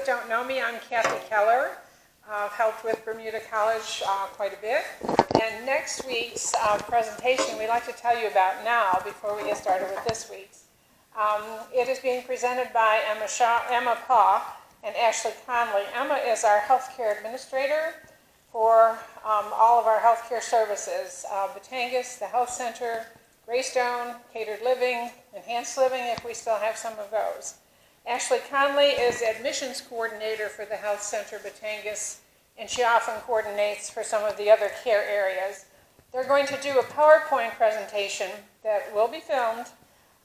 that don't know me, I'm Kathy Keller. I've helped with Bermuda College quite a bit. And next week's presentation we'd like to tell you about now before we get started with this week's. It is being presented by Emma Paugh and Ashley Conley. Emma is our healthcare administrator for all of our healthcare services, Batangas, the health center, Greystone, catered living, enhanced living if we still have some of those. Ashley Conley is admissions coordinator for the health center, Batangas, and she often coordinates for some of the other care areas. They're going to do a PowerPoint presentation that will be filmed.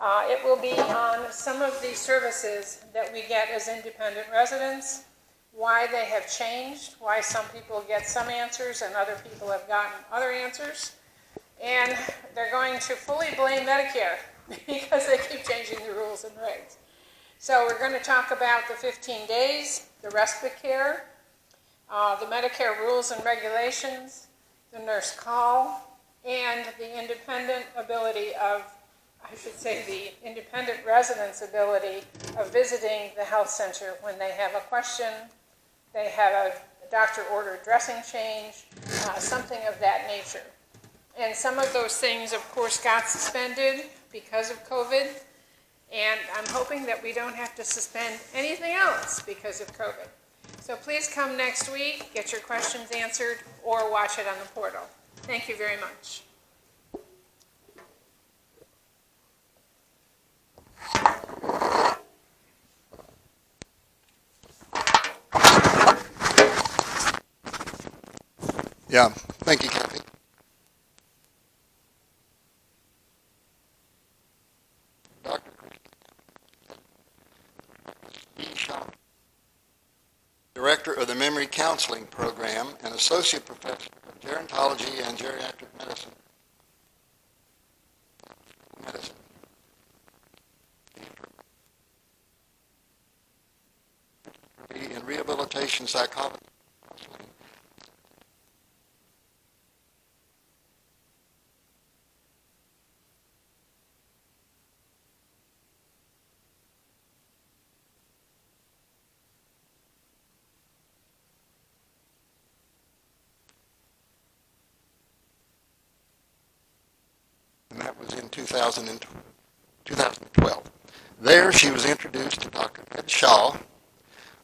It will be on some of the services that we get as independent residents, why they have changed, why some people get some answers and other people have gotten other answers. And they're going to fully blame Medicare because they keep changing the rules and regs. So we're going to talk about the 15 days, the respite care, the Medicare rules and regulations, the nurse call, and the independent ability of, I should say the independent residents' ability of visiting the health center when they have a question, they have a doctor-ordered dressing change, something of that nature. And some of those things, of course, got suspended because of COVID, and I'm hoping that we don't have to suspend anything else because of COVID. So please come next week, get your questions answered, or watch it on the portal. Thank you very much. Yeah, thank you, Kathy. Dr. Director of the Memory Counseling Program and Associate Professor of Gerontology and Geriatric Medicine. In Rehabilitation Psychology. And that was in 2012. There she was introduced to Dr. Ed Shaw,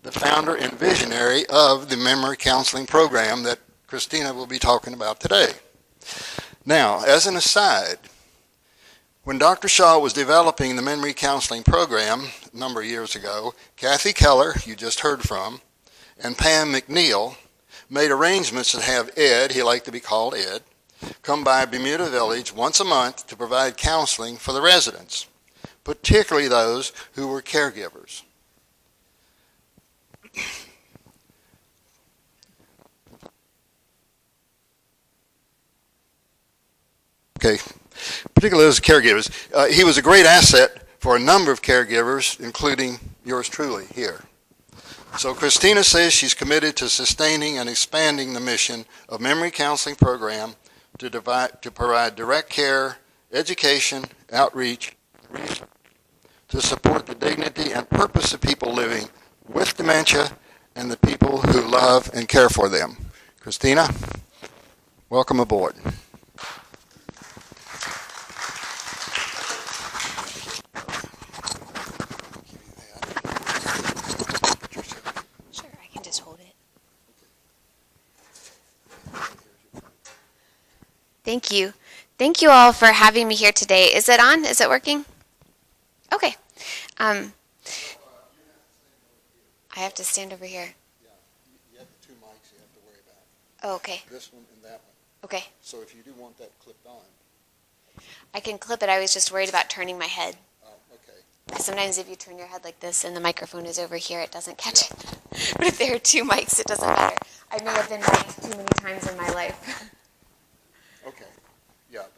the founder and visionary of the memory counseling program that Christina will be talking about today. Now, as an aside, when Dr. Shaw was developing the memory counseling program a number of years ago, Kathy Keller, you just heard from, and Pam McNeil made arrangements to have Ed, he liked to be called Ed, come by Bermuda Village once a month to provide counseling for the residents, particularly those who were caregivers. Okay, particularly those caregivers. He was a great asset for a number of caregivers, including yours truly here. So Christina says she's committed to sustaining and expanding the mission of Memory Counseling Program to provide direct care, education, outreach, research, to support the dignity and purpose of people living with dementia and the people who love and care for them. Christina, welcome aboard. Sure, I can just hold it. Thank you. Thank you all for having me here today. Is it on? Is it working? Okay. I have to stand over here. Yeah, you have the two mics you have to worry about. Oh, okay. This one and that one. Okay. So if you do want that clipped on. I can clip it. I was just worried about turning my head. Oh, okay. Sometimes if you turn your head like this and the microphone is over here, it doesn't catch it. But if there are two mics, it doesn't matter. I may have been mic'd too many times in my life. Okay. Yeah,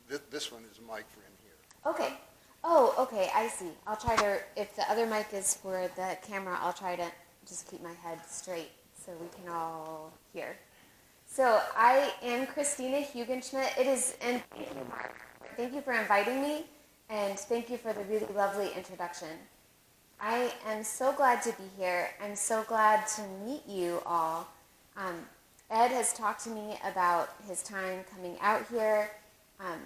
but this one is a mic for in here. Okay. Oh, okay, I see. I'll try to, if the other mic is for the camera, I'll try to just keep my head straight so we can all hear. So I am Christina Hugenschmidt. And thank you for inviting me, and thank you for the really lovely introduction. I am so glad to be here. I'm so glad to meet you all. Ed has talked to me about his time coming out here. Um,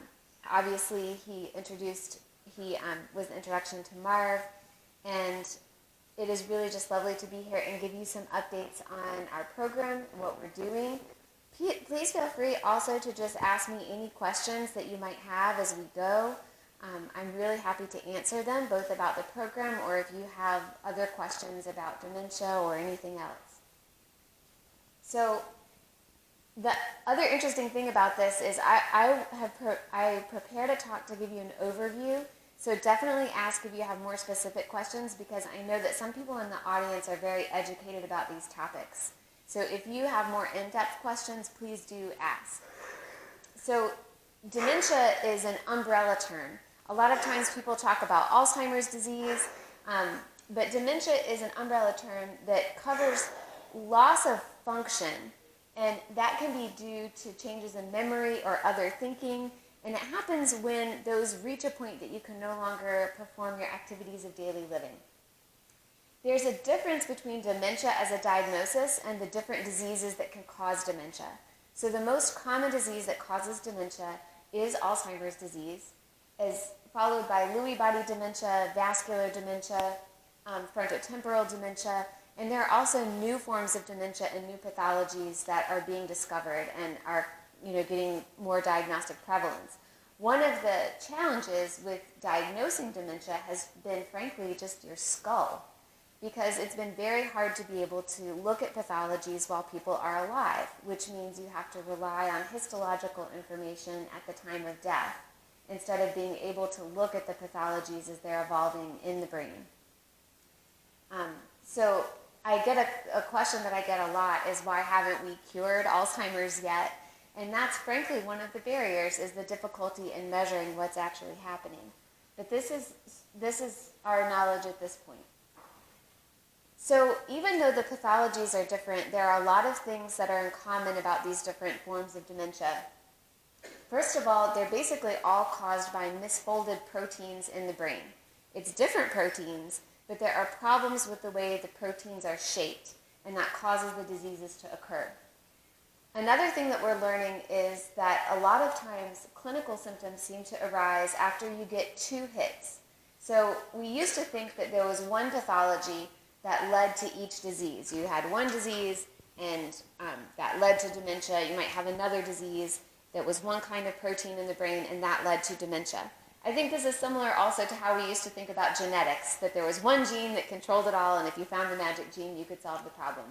Obviously, he was the introduction to Marv, and it is really just lovely to be here and give you some updates on our program and what we're doing. Please feel free also to just ask me any questions that you might have as we go. I'm really happy to answer them, both about the program or if you have other questions about dementia or anything else. So the other interesting thing about this is I prepared a talk to give you an overview. So definitely ask if you have more specific questions, because I know that some people in the audience are very educated about these topics. So if you have more in-depth questions, please do ask. So dementia is an umbrella term. A lot of times people talk about Alzheimer's disease, but dementia is an umbrella term that covers loss of function, and that can be due to changes in memory or other thinking, and it happens when those reach a point that you can no longer perform your activities of daily living. There's a difference between dementia as a diagnosis and the different diseases that can cause dementia. So the most common disease that causes dementia is Alzheimer's disease, followed by Lewy body dementia, vascular dementia, frontotemporal dementia, and there are also new forms of dementia and new pathologies that are being discovered and are getting more diagnostic prevalence. One of the challenges with diagnosing dementia has been, frankly, just your skull, because it's been very hard to be able to look at pathologies while people are alive, which means you have to rely on histological information at the time of death instead of being able to look at the pathologies as they're evolving in the brain. So I get a question that I get a lot is, why haven't we cured Alzheimer's yet? And that's frankly one of the barriers, is the difficulty in measuring what's actually happening. But this is our knowledge at this point. So even though the pathologies are different, there are a lot of things that are in common about these different forms of dementia. First of all, they're basically all caused by misfolded proteins in the brain. It's different proteins, but there are problems with the way the proteins are shaped, and that causes the diseases to occur. Another thing that we're learning is that a lot of times clinical symptoms seem to arise after you get 2 hits. So we used to think that there was one pathology that led to each disease. You had one disease and that led to dementia. You might have another disease that was one kind of protein in the brain and that led to dementia. I think this is similar also to how we used to think about genetics, that there was one gene that controlled it all, and if you found the magic gene, you could solve the problem.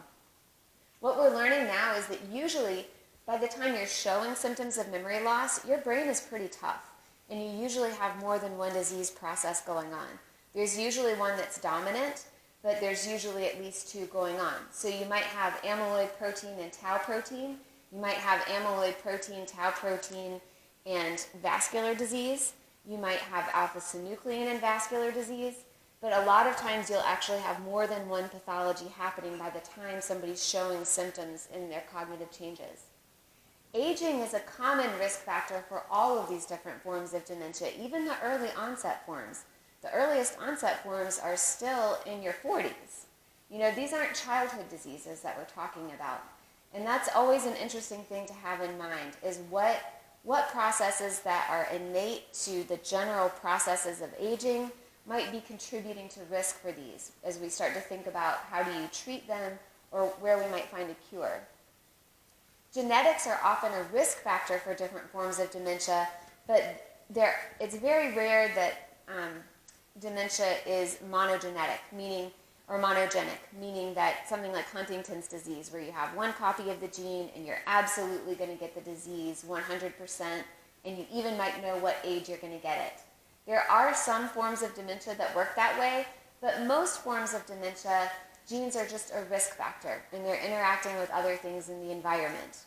What we're learning now is that usually by the time you're showing symptoms of memory loss, your brain is pretty tough, and you usually have more than one disease process going on. There's usually one that's dominant, but there's usually at least 2 going on. So you might have amyloid protein and tau protein. You might have amyloid protein, tau protein, and vascular disease. You might have alpha-synuclein and vascular disease. But a lot of times you'll actually have more than one pathology happening by the time somebody's showing symptoms in their cognitive changes. Aging is a common risk factor for all of these different forms of dementia, even the early onset forms. The earliest onset forms are still in your 40s. These aren't childhood diseases that we're talking about. And that's always an interesting thing to have in mind, is what processes that are innate to the general processes of aging might be contributing to risk for these, as we start to think about how do you treat them or where we might find a cure. Genetics are often a risk factor for different forms of dementia, but it's very rare that dementia is monogenic, meaning that something like Huntington's disease, where you have one copy of the gene and you're absolutely going to get the disease 100%, and you even might know what age you're going to get it. There are some forms of dementia that work that way, but most forms of dementia, genes are just a risk factor, and they're interacting with other things in the environment.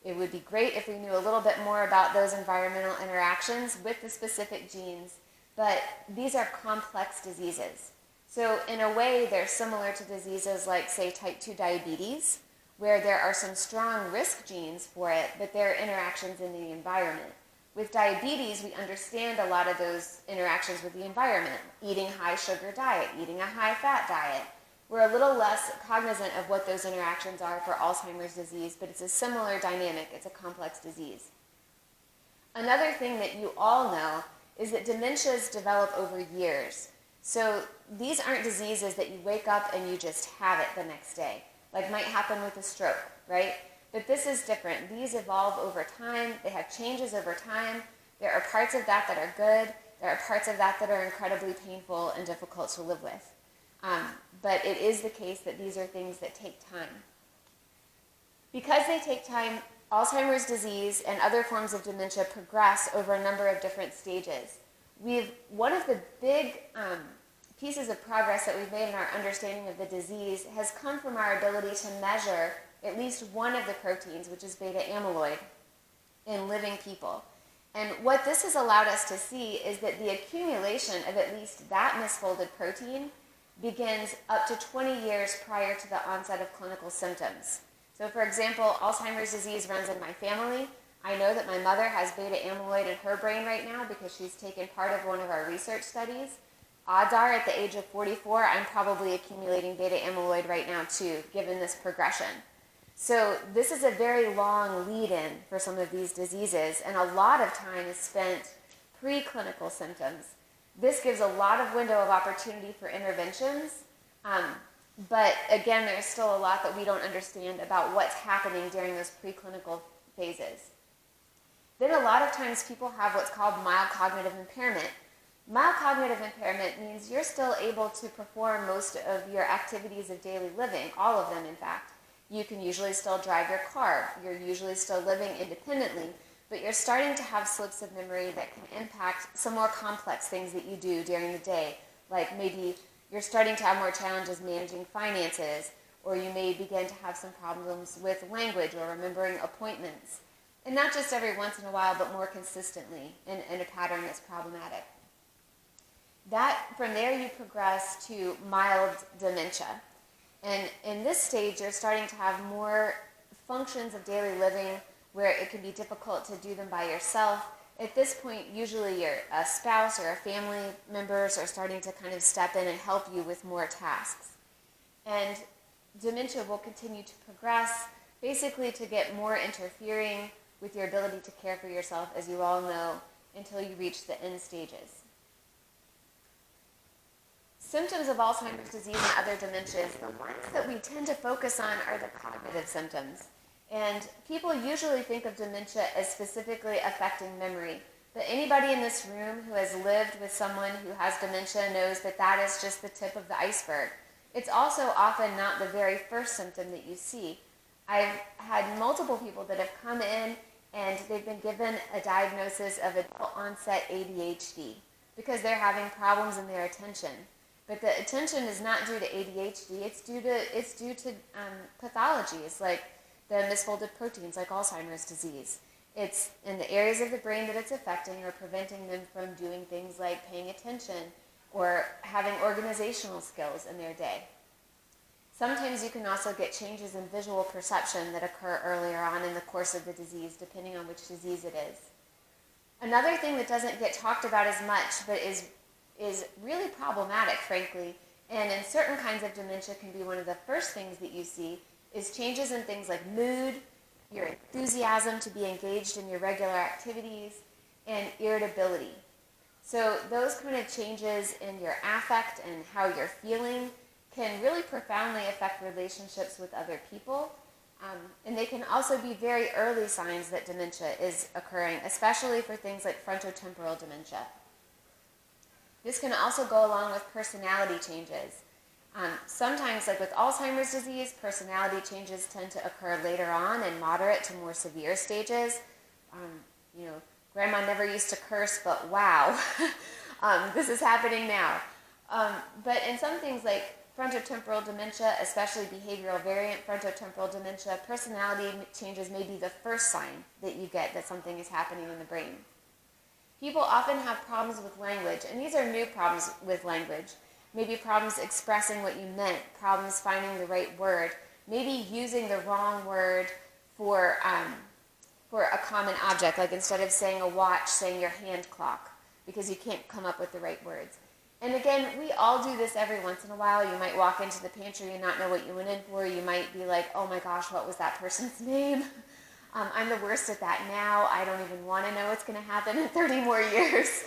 It would be great if we knew a little bit more about those environmental interactions with the specific genes, but these are complex diseases. So in a way, they're similar to diseases like, say, type 2 diabetes, where there are some strong risk genes for it, but there are interactions in the environment. With diabetes, we understand a lot of those interactions with the environment, eating high sugar diet, eating a high fat diet. We're a little less cognizant of what those interactions are for Alzheimer's disease, but it's a similar dynamic. It's a complex disease. Another thing that you all know is that dementias develop over years. So these aren't diseases that you wake up and you just have it the next day, like might happen with a stroke, right? But this is different. These evolve over time. They have changes over time. There are parts of that that are good. There are parts of that that are incredibly painful and difficult to live with. But it is the case that these are things that take time. Because they take time, Alzheimer's disease and other forms of dementia progress over a number of different stages. One of the big pieces of progress that we've made in our understanding of the disease has come from our ability to measure at least one of the proteins, which is beta amyloid, in living people. And what this has allowed us to see is that the accumulation of at least that misfolded protein begins up to 20 years prior to the onset of clinical symptoms. So for example, Alzheimer's disease runs in my family. I know that my mother has beta amyloid in her brain right now because she's taken part of one of our research studies. Odds are at the age of 44, I'm probably accumulating beta amyloid right now too, given this progression. So this is a very long lead-in for some of these diseases, and a lot of time is spent preclinical symptoms. This gives a lot of window of opportunity for interventions, but again, there's still a lot that we don't understand about what's happening during those preclinical phases. Then a lot of times people have what's called mild cognitive impairment. Mild cognitive impairment means you're still able to perform most of your activities of daily living, all of them in fact. You can usually still drive your car, you're usually still living independently, but you're starting to have slips of memory that can impact some more complex things that you do during the day, like maybe you're starting to have more challenges managing finances, or you may begin to have some problems with language or remembering appointments. And not just every once in a while, but more consistently in a pattern that's problematic. From there you progress to mild dementia. And in this stage, you're starting to have more functions of daily living where it can be difficult to do them by yourself. At this point, usually your spouse or a family members are starting to kind of step in and help you with more tasks. And dementia will continue to progress, basically to get more interfering with your ability to care for yourself, as you all know, until you reach the end stages. Symptoms of Alzheimer's disease and other dementias, the ones that we tend to focus on are the cognitive symptoms. And people usually think of dementia as specifically affecting memory. But anybody in this room who has lived with someone who has dementia knows that that is just the tip of the iceberg. It's also often not the very first symptom that you see. I've had multiple people that have come in and they've been given a diagnosis of adult onset ADHD because they're having problems in their attention. But the attention is not due to ADHD, it's due to pathologies like the misfolded proteins like Alzheimer's disease. It's in the areas of the brain that it's affecting or preventing them from doing things like paying attention or having organizational skills in their day. Sometimes you can also get changes in visual perception that occur earlier on in the course of the disease, depending on which disease it is. Another thing that doesn't get talked about as much, but is really problematic, frankly, and in certain kinds of dementia can be one of the first things that you see, is changes in things like mood, your enthusiasm to be engaged in your regular activities, and irritability. So those kind of changes in your affect and how you're feeling can really profoundly affect relationships with other people. And they can also be very early signs that dementia is occurring, especially for things like frontotemporal dementia. This can also go along with personality changes. Sometimes, like with Alzheimer's disease, personality changes tend to occur later on in moderate to more severe stages. Grandma never used to curse, but wow, this is happening now. But in some things like frontotemporal dementia, especially behavioral variant frontotemporal dementia, personality changes may be the first sign that you get that something is happening in the brain. People often have problems with language, and these are new problems with language. Maybe problems expressing what you meant, problems finding the right word, maybe using the wrong word for for a common object, like instead of saying a watch, saying your hand clock, because you can't come up with the right words. And again, we all do this every once in a while. You might walk into the pantry and not know what you went in for. You might be like, oh my gosh, what was that person's name? I'm the worst at that now. I don't even want to know what's going to happen in 30 more years.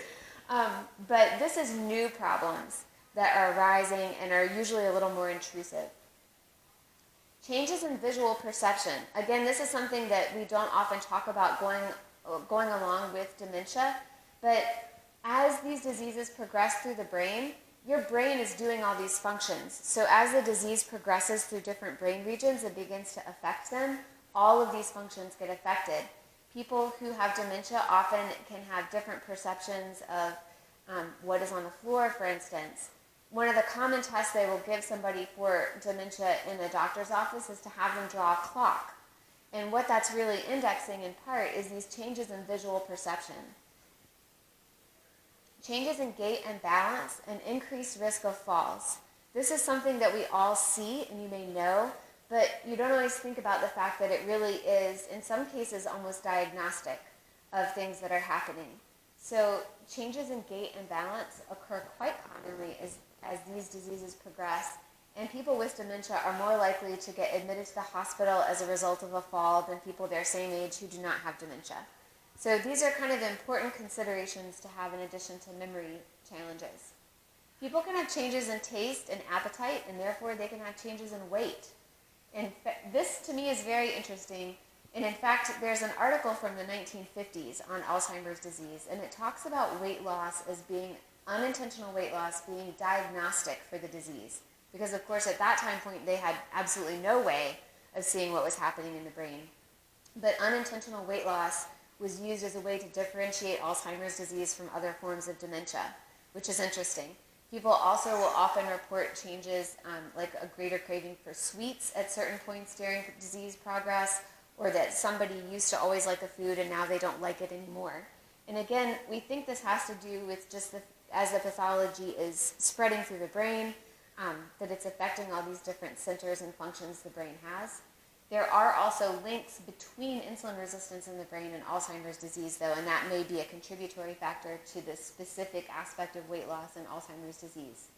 But this is new problems that are arising and are usually a little more intrusive. Changes in visual perception. Again, this is something that we don't often talk about going along with dementia, but as these diseases progress through the brain, your brain is doing all these functions. So as the disease progresses through different brain regions and begins to affect them, all of these functions get affected. People who have dementia often can have different perceptions of what is on the floor, for instance. One of the common tests they will give somebody for dementia in a doctor's office is to have them draw a clock. And what that's really indexing in part is these changes in visual perception. Changes in gait and balance, and increased risk of falls. This is something that we all see and you may know, but you don't always think about the fact that it really is, in some cases, almost diagnostic of things that are happening. So changes in gait and balance occur quite commonly as these diseases progress, and people with dementia are more likely to get admitted to the hospital as a result of a fall than people their same age who do not have dementia. So these are kind of the important considerations to have in addition to memory challenges. People can have changes in taste and appetite, and therefore they can have changes in weight. And this to me is very interesting. And in fact, there's an article from the 1950s on Alzheimer's disease, and it talks about weight loss as being unintentional weight loss being diagnostic for the disease. Because of course at that time point they had absolutely no way of seeing what was happening in the brain. But unintentional weight loss was used as a way to differentiate Alzheimer's disease from other forms of dementia, which is interesting. People also will often report changes like a greater craving for sweets at certain points during disease progress, or that somebody used to always like a food and now they don't like it anymore. And again, we think this has to do with just as the pathology is spreading through the brain, that it's affecting all these different centers and functions the brain has. There are also links between insulin resistance in the brain and Alzheimer's disease, though, and that may be a contributory factor to the specific aspect of weight loss in Alzheimer's disease.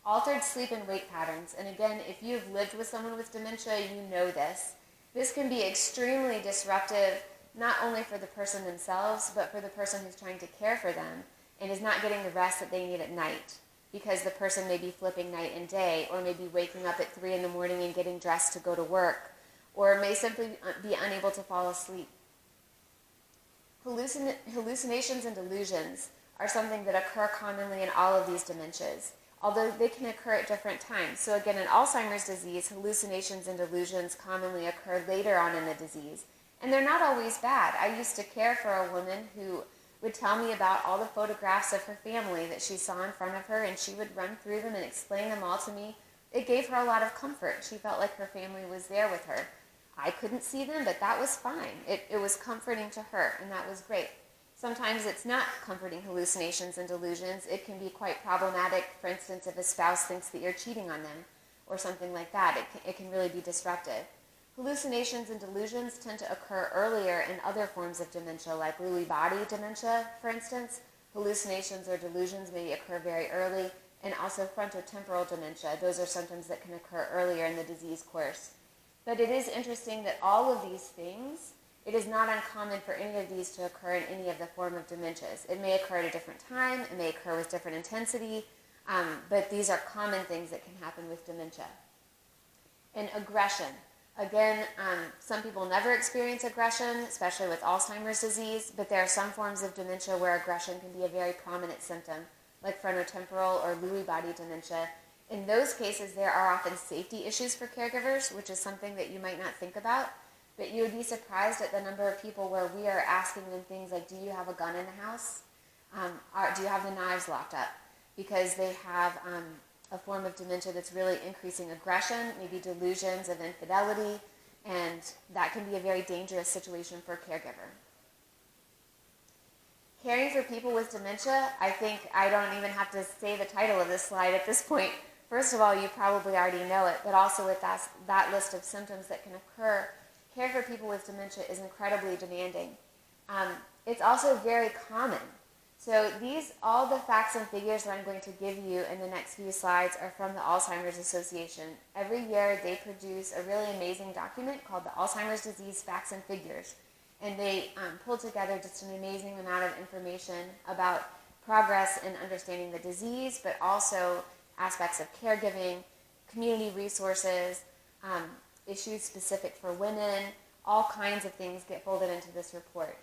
Altered sleep and wake patterns. And again, if you've lived with someone with dementia, you know this. This can be extremely disruptive, not only for the person themselves, but for the person who's trying to care for them and is not getting the rest that they need at night, because the person may be flipping night and day, or may be waking up at 3 in the morning and getting dressed to go to work, or may simply be unable to fall asleep. Hallucinations and delusions are something that occur commonly in all of these dementias, although they can occur at different times. So again, in Alzheimer's disease, hallucinations and delusions commonly occur later on in the disease, and they're not always bad. I used to care for a woman who would tell me about all the photographs of her family that she saw in front of her, and she would run through them and explain them all to me. It gave her a lot of comfort. She felt like her family was there with her. I couldn't see them, but that was fine. It was comforting to her, and that was great. Sometimes it's not comforting hallucinations and delusions. It can be quite problematic, for instance, if a spouse thinks that you're cheating on them or something like that. It can really be disruptive. Hallucinations and delusions tend to occur earlier in other forms of dementia, like Lewy body dementia, for instance. Hallucinations or delusions may occur very early, and also frontotemporal dementia. Those are symptoms that can occur earlier in the disease course. But it is interesting that all of these things, it is not uncommon for any of these to occur in any of the form of dementias. It may occur at a different time, it may occur with different intensity, but these are common things that can happen with dementia. And aggression. Again, some people never experience aggression, especially with Alzheimer's disease, but there are some forms of dementia where aggression can be a very prominent symptom, like frontotemporal or Lewy body dementia. In those cases, there are often safety issues for caregivers, which is something that you might not think about, but you would be surprised at the number of people where we are asking them things like, do you have a gun in the house? Do you have the knives locked up? Because they have a form of dementia that's really increasing aggression, maybe delusions of infidelity, and that can be a very dangerous situation for a caregiver. Caring for people with dementia, I think I don't even have to say the title of this slide at this point. First of all, you probably already know it, but also with that list of symptoms that can occur, care for people with dementia is incredibly demanding. It's also very common. So all the facts and figures that I'm going to give you in the next few slides are from the Alzheimer's Association. Every year they produce a really amazing document called the Alzheimer's Disease Facts and Figures. And they pull together just an amazing amount of information about progress in understanding the disease, but also aspects of caregiving, community resources, issues specific for women, all kinds of things get folded into this report.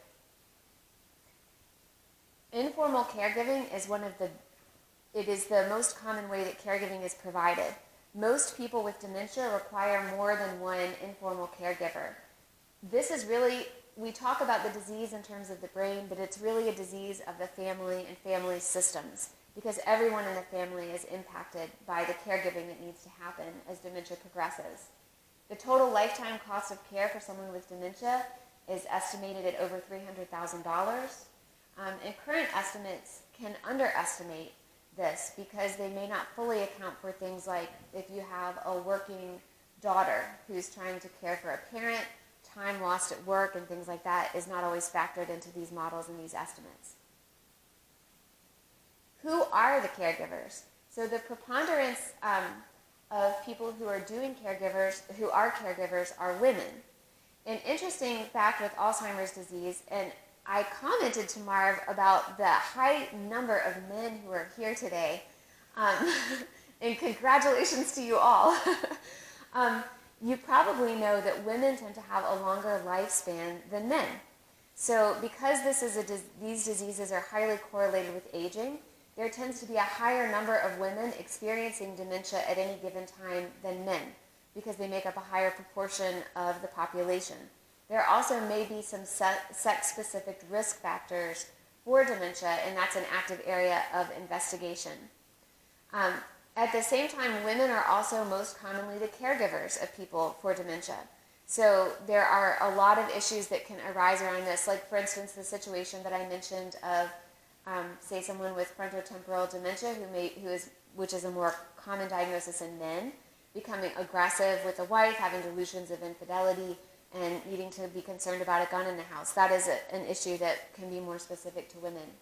Informal caregiving is the most common way that caregiving is provided. Most people with dementia require more than one informal caregiver. This is really, we talk about the disease in terms of the brain, but it's really a disease of the family and family systems, because everyone in the family is impacted by the caregiving that needs to happen as dementia progresses. The total lifetime cost of care for someone with dementia is estimated at over $300,000. And current estimates can underestimate this because they may not fully account for things like if you have a working daughter who's trying to care for a parent, time lost at work and things like that is not always factored into these models and these estimates. Who are the caregivers? So the preponderance of people who are caregivers are women. An interesting fact with Alzheimer's disease, and I commented to Marv about the high number of men who are here today, and congratulations to you all. You probably know that women tend to have a longer lifespan than men. So because these diseases are highly correlated with aging, there tends to be a higher number of women experiencing dementia at any given time than men, because they make up a higher proportion of the population. There also may be some sex-specific risk factors for dementia, and that's an active area of investigation. At the same time, women are also most commonly the caregivers of people for dementia. So there are a lot of issues that can arise around this, like for instance the situation that I mentioned of, say, someone with frontotemporal dementia which is a more common diagnosis in men, becoming aggressive with a wife, having delusions of infidelity, and needing to be concerned about a gun in the house. That is an issue that can be more specific to women.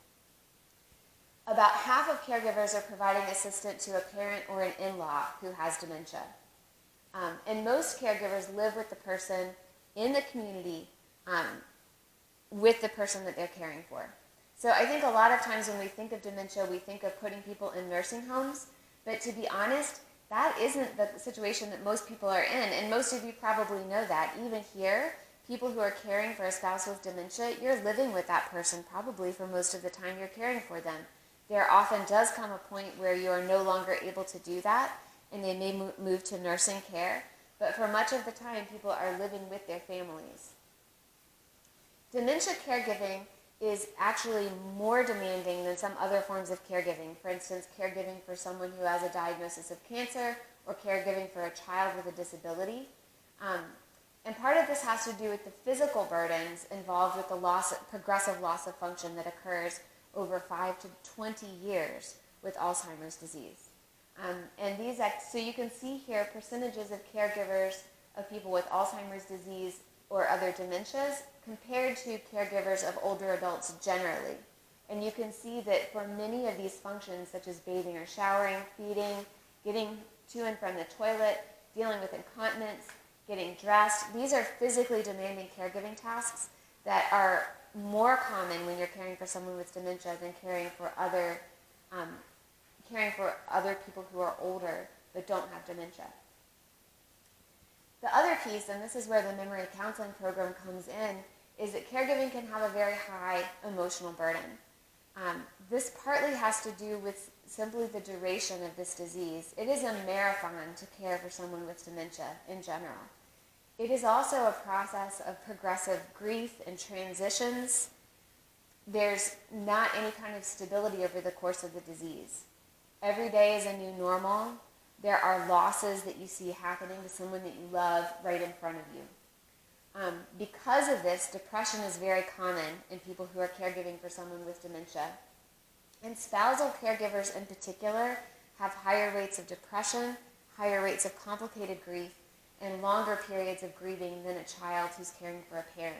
About half of caregivers are providing assistance to a parent or an in-law who has dementia. And most caregivers live with the person in the community with the person that they're caring for. So I think a lot of times when we think of dementia, we think of putting people in nursing homes, but to be honest, that isn't the situation that most people are in, and most of you probably know that. Even here, people who are caring for a spouse with dementia, you're living with that person probably for most of the time you're caring for them. There often does come a point where you are no longer able to do that, and they may move to nursing care, but for much of the time, people are living with their families. Dementia caregiving is actually more demanding than some other forms of caregiving. For instance, caregiving for someone who has a diagnosis of cancer or caregiving for a child with a disability. And part of this has to do with the physical burdens involved with the progressive loss of function that occurs over 5 to 20 years with Alzheimer's disease. So you can see here percentages of caregivers of people with Alzheimer's disease or other dementias compared to caregivers of older adults generally. And you can see that for many of these functions, such as bathing or showering, feeding, getting to and from the toilet, dealing with incontinence, getting dressed, these are physically demanding caregiving tasks that are more common when you're caring for someone with dementia than caring for other people who are older but don't have dementia. The other piece, and this is where the memory counseling program comes in, is that caregiving can have a very high emotional burden. This partly has to do with simply the duration of this disease. It is a marathon to care for someone with dementia in general. It is also a process of progressive grief and transitions. There's not any kind of stability over the course of the disease. Every day is a new normal. There are losses that you see happening to someone that you love right in front of you. Because of this, depression is very common in people who are caregiving for someone with dementia. And spousal caregivers in particular have higher rates of depression, higher rates of complicated grief, and longer periods of grieving than a child who's caring for a parent.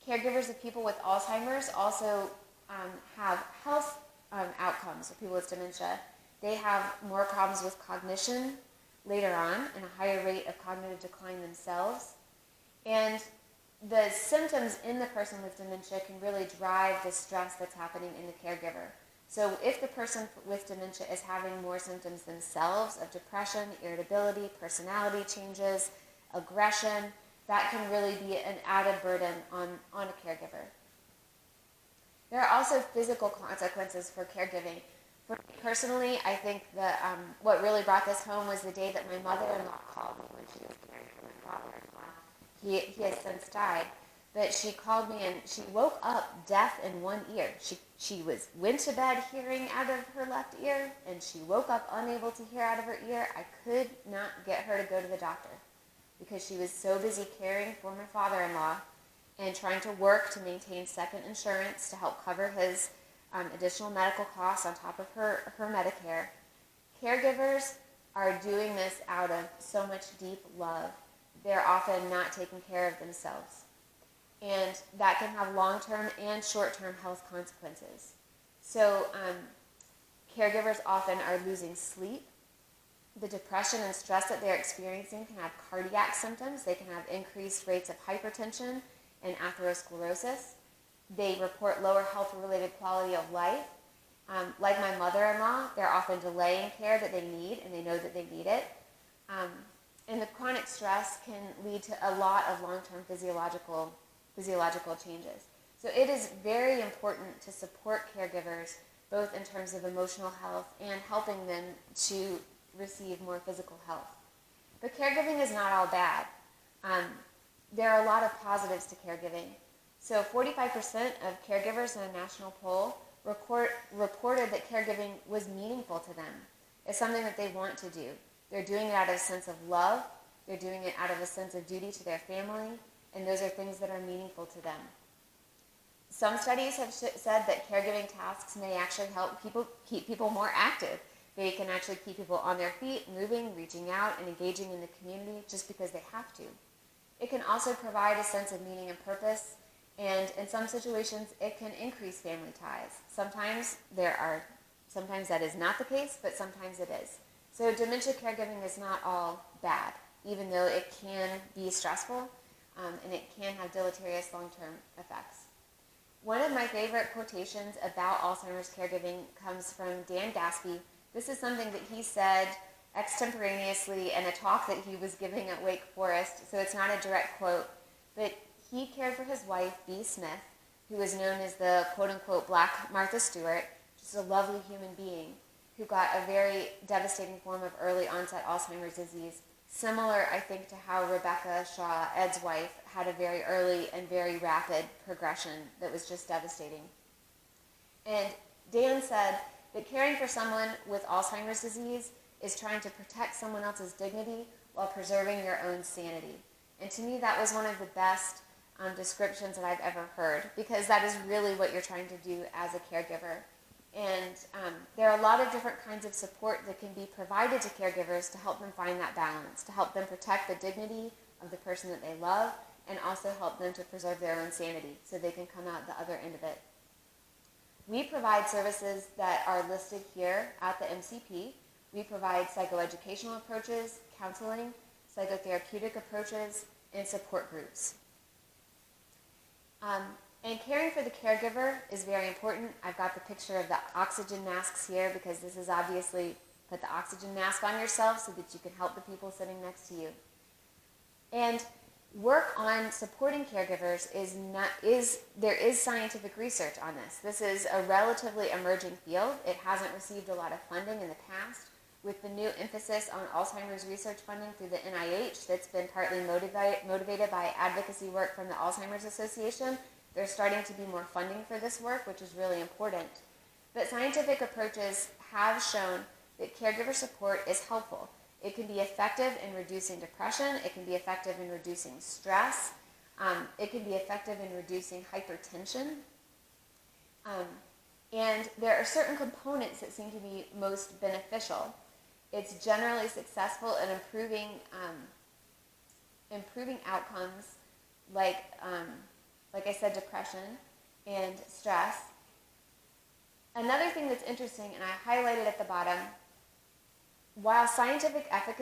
Caregivers of people with Alzheimer's also have health outcomes of people with dementia. They have more problems with cognition later on and a higher rate of cognitive decline themselves. And the symptoms in the person with dementia can really drive the stress that's happening in the caregiver. So if the person with dementia is having more symptoms themselves of depression, irritability, personality changes, aggression, that can really be an added burden on a caregiver. There are also physical consequences for caregiving. For me personally, I think that what really brought this home was the day that my mother-in-law called me when she was caring for my father-in-law. He has since died, but she called me and she woke up deaf in one ear. She went to bed hearing out of her left ear, and she woke up unable to hear out of her ear. I could not get her to go to the doctor because she was so busy caring for my father-in-law and trying to work to maintain second insurance to help cover his additional medical costs on top of her Medicare. Caregivers are doing this out of so much deep love. They're often not taking care of themselves. And that can have long-term and short-term health consequences. So caregivers often are losing sleep. The depression and stress that they're experiencing can have cardiac symptoms. They can have increased rates of hypertension and atherosclerosis. They report lower health-related quality of life. Like my mother-in-law, they're often delaying care that they need, and they know that they need it. And the chronic stress can lead to a lot of long-term physiological changes. So it is very important to support caregivers, both in terms of emotional health and helping them to receive more physical health. But caregiving is not all bad. There are a lot of positives to caregiving. So 45% of caregivers in a national poll reported that caregiving was meaningful to them. It's something that they want to do. They're doing it out of a sense of love. They're doing it out of a sense of duty to their family. And those are things that are meaningful to them. Some studies have said that caregiving tasks may actually help keep people more active. They can actually keep people on their feet, moving, reaching out, and engaging in the community just because they have to. It can also provide a sense of meaning and purpose, and in some situations, it can increase family ties. Sometimes that is not the case, but sometimes it is. So dementia caregiving is not all bad, even though it can be stressful, and it can have deleterious long-term effects. One of my favorite quotations about Alzheimer's caregiving comes from Dan Gaspey. This is something that he said extemporaneously in a talk that he was giving at Wake Forest, so it's not a direct quote, but he cared for his wife, Bea Smith, who was known as the quote-unquote Black Martha Stewart, just a lovely human being who got a very devastating form of early onset Alzheimer's disease, similar, I think, to how Rebecca Shaw, Ed's wife, had a very early and very rapid progression that was just devastating. And Dan said that caring for someone with Alzheimer's disease is trying to protect someone else's dignity while preserving your own sanity. And to me, that was one of the best descriptions that I've ever heard, because that is really what you're trying to do as a caregiver. And there are a lot of different kinds of support that can be provided to caregivers to help them find that balance, to help them protect the dignity of the person that they love, and also help them to preserve their own sanity so they can come out the other end of it. We provide services that are listed here at the MCP. We provide psychoeducational approaches, counseling, psychotherapeutic approaches, and support groups. And caring for the caregiver is very important. I've got the picture of the oxygen masks here because this is obviously put the oxygen mask on yourself so that you can help the people sitting next to you. And work on supporting caregivers there is scientific research on this. This is a relatively emerging field. It hasn't received a lot of funding in the past. With the new emphasis on Alzheimer's research funding through the NIH that's been partly motivated by advocacy work from the Alzheimer's Association, there's starting to be more funding for this work, which is really important. But scientific approaches have shown that caregiver support is helpful. It can be effective in reducing depression. It can be effective in reducing stress. It can be effective in reducing hypertension. And there are certain components that seem to be most beneficial. it's generally successful in improving outcomes like I said, depression and stress. Another thing that's interesting, and I highlighted at the bottom, while scientific efficacy